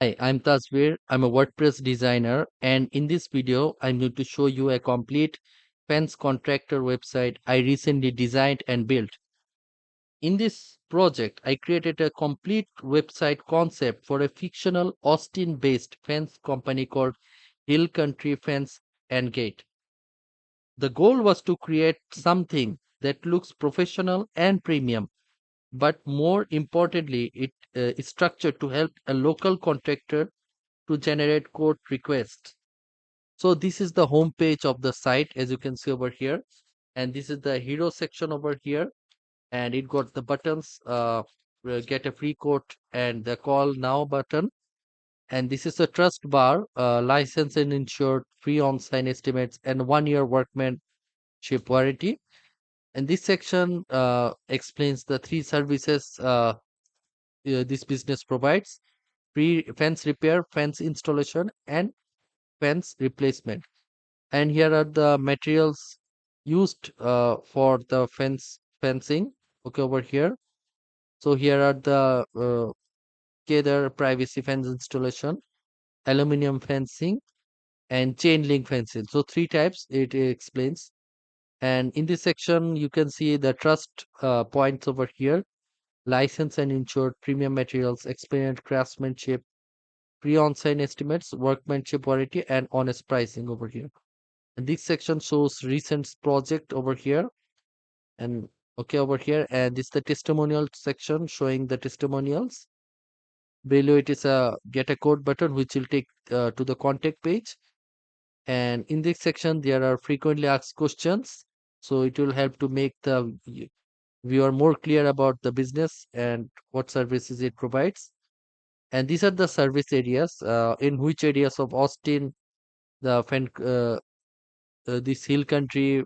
Hi, I'm Tasvir. I'm a WordPress designer, and in this video, I'm going to show you a complete fence contractor website I recently designed and built. In this project, I created a complete website concept for a fictional Austin-based fence company called Hill Country Fence and Gate. The goal was to create something that looks professional and premium, but more importantly, it is structured to help a local contractor to generate code requests. So this is the home page of the site, as you can see over here, and this is the hero section over here, and it got the buttons, get a free quote and the call now button, and this is a trust bar, license and insured, free on-sign estimates, and 1 year workmanship warranty. And this section explains the three services this business provides: free fence repair, fence installation, and fence replacement. And here are the materials used for the fencing. Okay, over here. So here are the Gather privacy fence installation, aluminum fencing, and chain link fencing. So three types it explains. And in this section, you can see the trust points over here: license and insured, premium materials, experienced craftsmanship, pre on-sign estimates, workmanship warranty, and honest pricing over here. And this section shows recent project over here, and okay, over here, and this is the testimonial section showing the testimonials. Below it is a get a code button which will take to the contact page. And in this section there are frequently asked questions, so it will help to make the viewer more clear about the business and what services it provides. And these are the service areas, in which areas of Austin the this hill country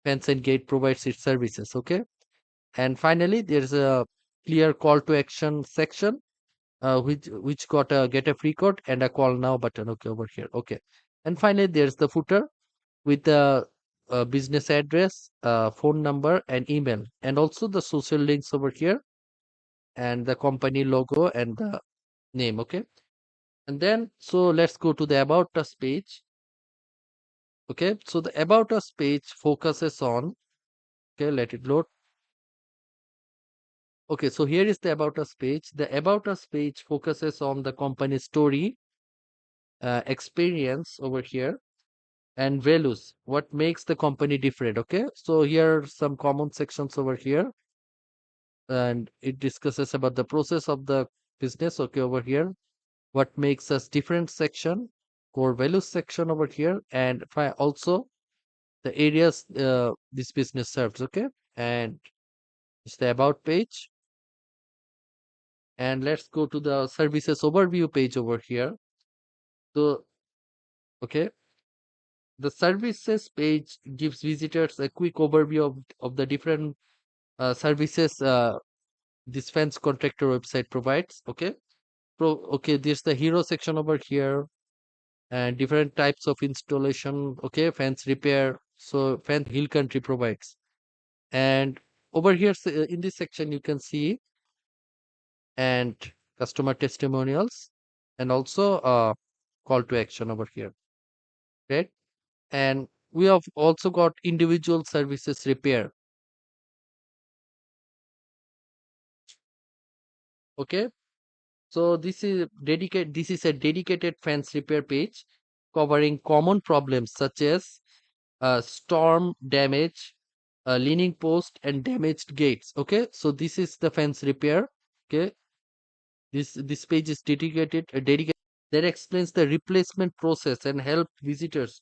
fence and gate provides its services. Okay, and finally there's a clear call to action section, which got a get a free code and a call now button. Okay, over here. Okay, and finally there's the footer with the business address, phone number, and email, and also the social links over here, and the company logo and the name. Okay, and then so let's go to the about us page. Okay, so the about us page focuses on, okay, let it load. Okay, so here is the about us page. The about us page focuses on the company story, experience over here, and values, what makes the company different. Okay, so here are some common sections over here, and it discusses about the process of the business. Okay, over here, what makes us different section, core values section over here, and also the areas this business serves. Okay, and it's the about page. And let's go to the services overview page over here. So okay, the services page gives visitors a quick overview of the different services this fence contractor website provides. Okay, okay, there's the hero section over here, and different types of installation. Okay, fence repair, so fence hill country provides. And over here, in this section you can see, and customer testimonials, and also call to action over here, right? And we have also got individual services repair. Okay, so this is a dedicated fence repair page covering common problems such as storm damage, leaning post, and damaged gates. Okay, so this is the fence repair. Okay, this page is dedicated that explains the replacement process and help visitors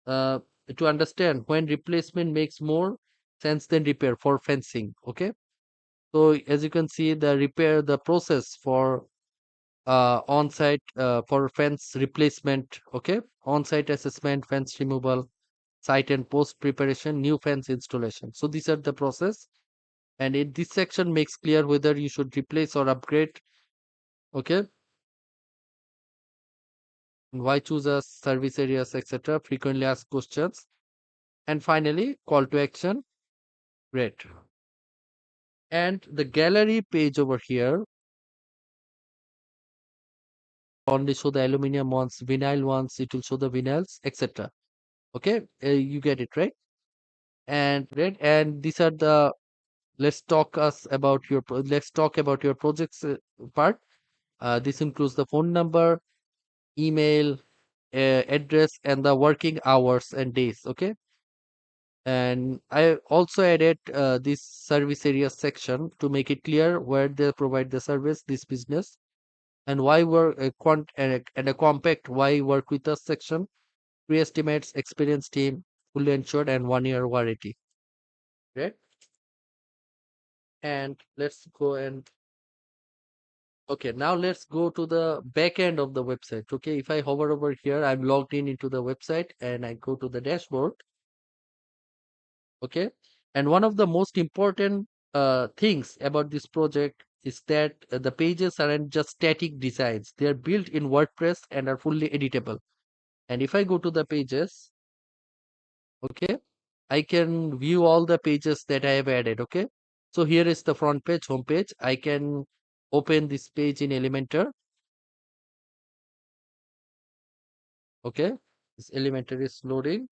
uh, to understand when replacement makes more sense than repair for fencing. Okay, so as you can see, the process for on-site for fence replacement. Okay, on-site assessment, fence removal, site and post preparation, new fence installation. So these are the process, and in this section makes clear whether you should replace or upgrade. Okay, why choose a service areas, etc., frequently asked questions, and finally call to action. Great. And the gallery page over here only show the aluminum ones, vinyl ones, it will show the vinyls, etc. Okay, you get it, right? And right, and these are the let's talk about your projects part. This includes the phone number, email, address, and the working hours and days. Okay, and I also added this service area section to make it clear where they provide the service, this business, and why work and a compact why work with us section, pre-estimates, experienced team, fully insured, and 1 year warranty. Right, and let's go and okay, now let's go to the back end of the website. Okay, if I hover over here, I'm logged in into the website and I go to the dashboard. Okay, and one of the most important things about this project is that the pages aren't just static designs, they are built in WordPress and are fully editable. And if I go to the pages, okay, I can view all the pages that I have added. Okay, so here is the front page, home page. I can open this page in Elementor. Okay, this Elementor is loading.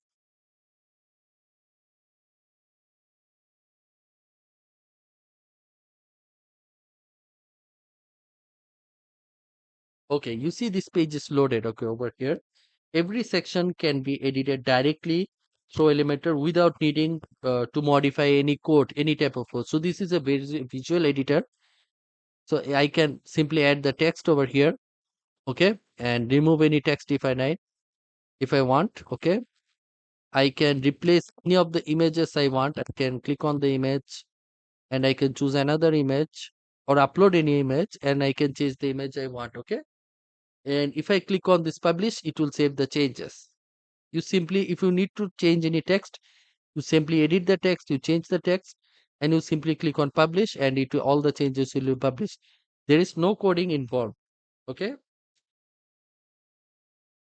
Okay, you see this page is loaded. Okay, over here. Every section can be edited directly through Elementor without needing to modify any code, any type of code. So this is a very visual editor. So I can simply add the text over here, okay, and remove any text if I want, okay. I can replace any of the images I want. I can click on the image and I can choose another image or upload any image and I can change the image I want, okay. And if I click on this publish, it will save the changes. You simply, if you need to change any text, you simply edit the text, you change the text, and you simply click on publish, and all the changes will be published. There is no coding involved. Okay.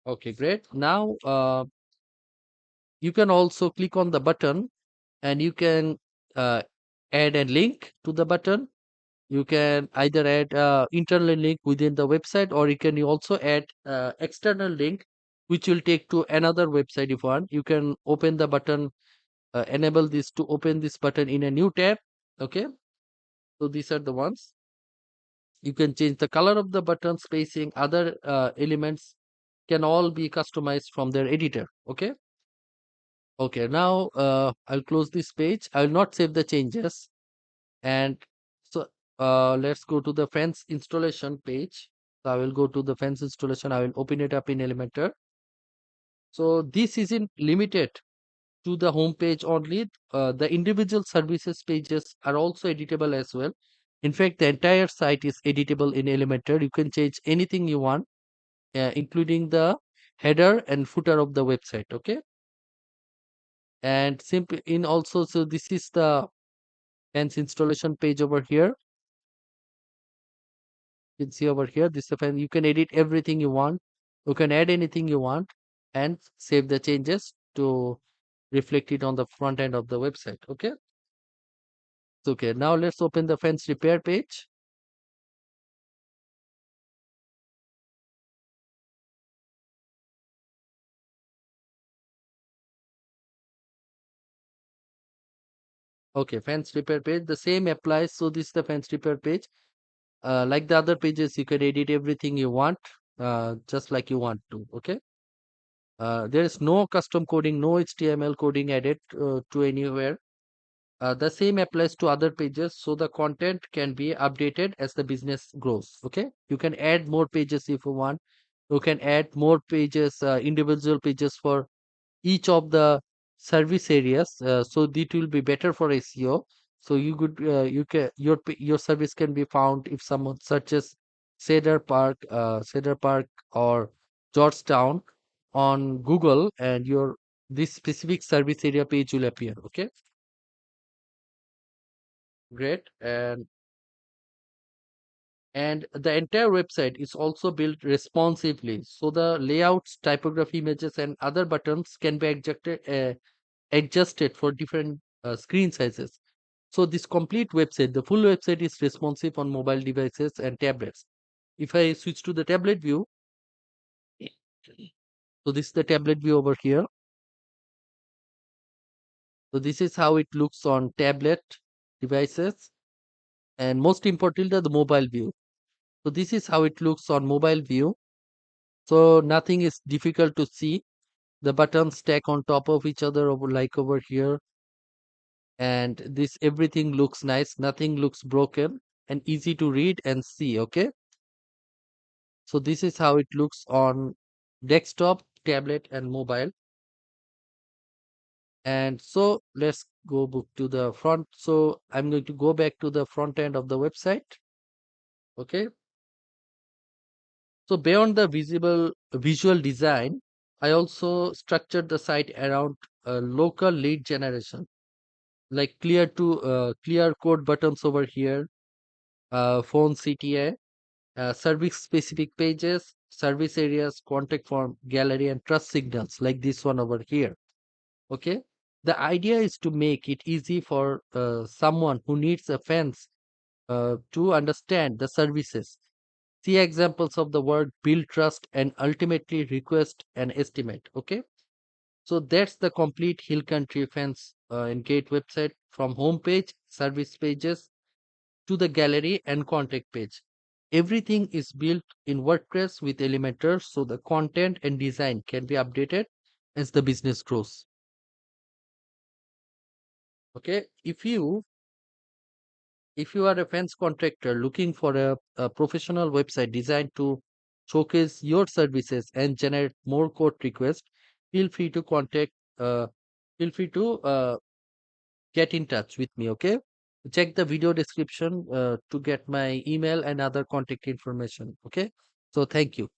Okay, great. Now you can also click on the button, and you can uh, add a link to the button. You can either add internal link within the website, or you also add external link, which will take to another website if you want. You can open the button, enable this to open this button in a new tab. Okay, so these are the ones. You can change the color of the button, spacing, other elements can all be customized from their editor. Okay, okay, now I'll close this page. I will not save the changes. And so let's go to the fence installation page. So I will go to the fence installation. I will open it up in Elementor. So this isn't limited to the home page only. The individual services pages are also editable as well. In fact, the entire site is editable in Elementor. You can change anything you want, including the header and footer of the website. Okay, and simply in also, so this is the fence installation page over here. You can see over here, this is the fence. You can edit everything you want. You can add anything you want and save the changes to reflect it on the front end of the website. Okay. Okay, now let's open the fence repair page. Okay, fence repair page. The same applies. So this is the fence repair page. Like the other pages, you can edit everything you want, just like you want to. Okay. There is no custom coding, no HTML coding added to anywhere. The same applies to other pages, so the content can be updated as the business grows. Okay, you can add more pages if you want. You can add more pages, individual pages for each of the service areas. So it will be better for SEO. So you can your service can be found if someone searches Cedar Park or Georgetown on Google, and your this specific service area page will appear. Okay, great. And the entire website is also built responsively, so the layouts, typography, images, and other buttons can be adjusted for different screen sizes. So this complete website, the full website, is responsive on mobile devices and tablets. If I switch to the tablet view, So this is the tablet view over here. So this is how it looks on tablet devices, and most importantly, the mobile view. So this is how it looks on mobile view. So nothing is difficult to see. The buttons stack on top of each other over like over here, and this everything looks nice. Nothing looks broken and easy to read and see. Okay. So this is how it looks on desktop, tablet, and mobile. And so let's go book to the front. So I'm going to go back to the front end of the website. Okay. So beyond the visible visual design, I also structured the site around local lead generation, like clear code buttons over here, phone CTA, service specific pages, service areas, contact form, gallery, and trust signals like this one over here. Okay. The idea is to make it easy for someone who needs a fence to understand the services, see examples of the word, build trust, and ultimately request an estimate. Okay. So that's the complete Hill Country Fence and Gate website, from homepage, service pages to the gallery and contact page. Everything is built in WordPress with Elementor, so the content and design can be updated as the business grows. Okay. If you are a fence contractor looking for a professional website designed to showcase your services and generate more code requests, feel free to contact. Feel free to get in touch with me. Okay, check the video description to get my email and other contact information. Okay, so thank you.